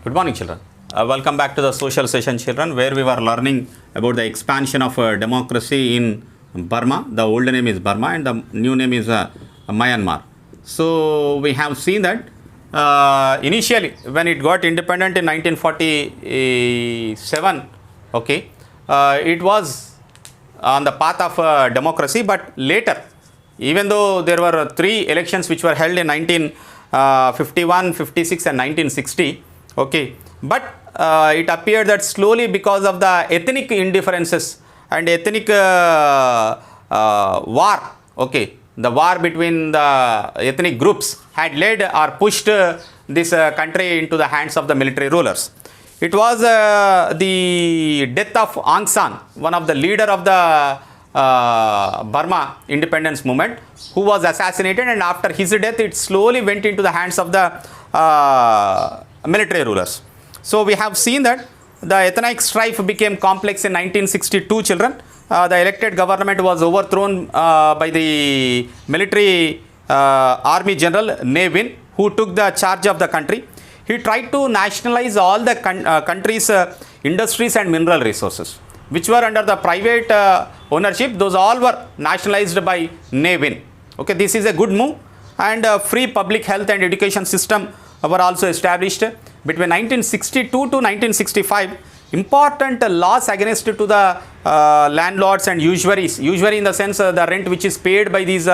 Good morning, children. Welcome back to the social session, children, where we were learning about the expansion of democracy in Burma. The old name is Burma and the new name is Myanmar. So we have seen that initially when it got independent in 1947, okay, it was on the path of democracy, but later, even though there were three elections which were held in 1951, 56 and 1960, okay, but it appeared that slowly, because of the ethnic indifferences and ethnic war, okay, the war between the ethnic groups had led or pushed this country into the hands of the military rulers. It was the death of Aung San, one of the leader of the Burma independence movement, who was assassinated, and after his death it slowly went into the hands of the military rulers. So we have seen that the ethnic strife became complex in 1962, children. The elected government was overthrown by the military army general Ne Win, who took the charge of the country. He tried to nationalize all the country's industries and mineral resources, which were under the private ownership. Those all were nationalized by Ne Win. Okay, this is a good move, and free public health and education system were also established. Between 1962 to 1965, important laws against to the landlords and usuaries, usury in the sense the rent which is paid by these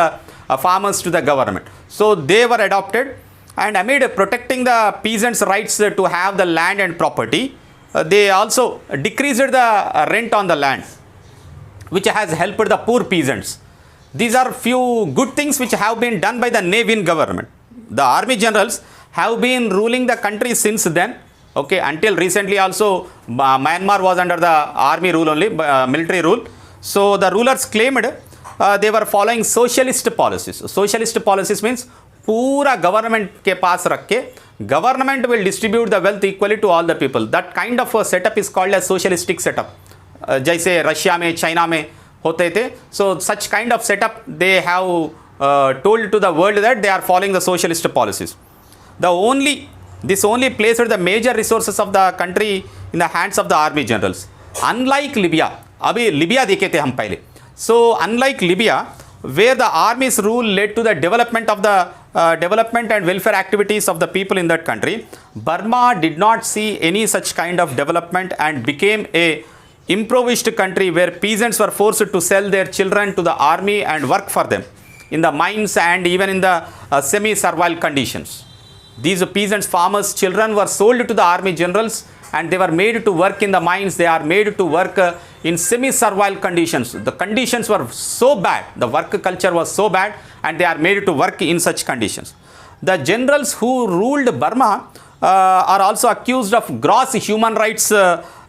farmers to the government. So they were adopted, and amid protecting the peasants' rights to have the land and property, they also decreased the rent on the land, which has helped the poor peasants. These are few good things which have been done by the Ne Win government. The army generals have been ruling the country since then. Okay, until recently also Myanmar was under the army rule only, military rule. So the rulers claimed they were following socialist policies. Socialist policies means पूरा government के पास रख के government will distribute the wealth equally to all the people. That kind of a setup is called as socialistic setup. जैसे Russia में, China में होते थे. So such kind of setup they have told to the world that they are following the socialist policies. This only placed the major resources of the country in the hands of the army generals. Unlike Libya, अभी लिबिया देखे थे हम पहले. So unlike Libya, where the army's rule led to the development of the development and welfare activities of the people in that country, Burma did not see any such kind of development and became a impoverished country where peasants were forced to sell their children to the army and work for them in the mines and even in the semi-servile conditions. These peasants, farmers' children were sold to the army generals, and they were made to work in the mines. They are made to work in semi-servile conditions. The conditions were so bad, the work culture was so bad, and they are made to work in such conditions. The generals who ruled Burma are also accused of gross human rights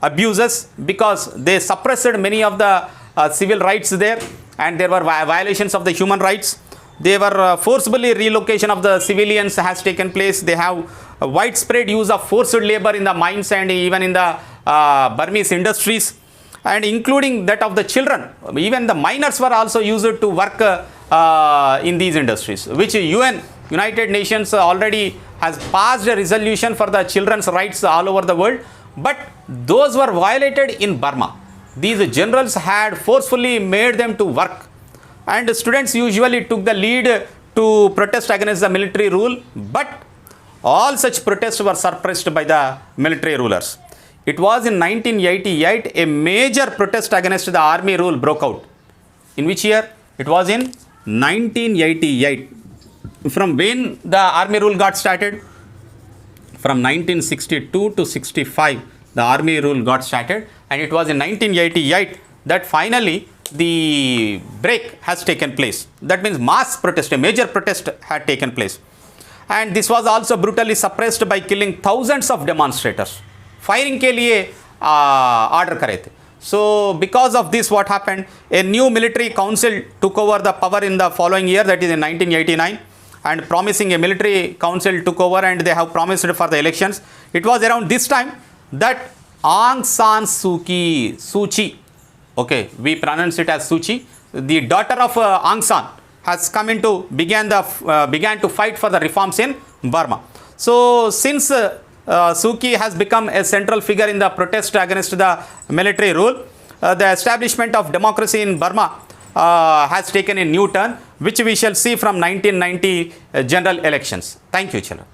abuses, because they suppressed many of the civil rights there, and there were violations of the human rights. They were forcibly relocation of the civilians has taken place. They have a widespread use of forced labor in the mines and even in the Burmese industries, and including that of the children. Even the minors were also used to work in these industries, which United Nations already has passed a resolution for the children's rights all over the world, but those were violated in Burma. These generals had forcefully made them to work, and students usually took the lead to protest against the military rule, but all such protests were suppressed by the military rulers. It was in 1988 a major protest against the army rule broke out. In which year? It was in 1988. From when the army rule got started? From 1962 to 65, the army rule got started, and it was in 1988 that finally the break has taken place. That means mass protest, a major protest had taken place, and this was also brutally suppressed by killing thousands of demonstrators. Firing के लिए order करे थे. So because of this, what happened? A new military council took over the power in the following year, that is in 1989, and promising a military council took over, and they have promised for the elections. It was around this time that Aung San Suu Kyi, okay, we pronounce it as Suchi, the daughter of Aung San, has come into began to fight for the reforms in Burma. So since Suki has become a central figure in the protest against the military rule. The establishment of democracy in Burma has taken a new turn, which we shall see from 1990 general elections. Thank you, children.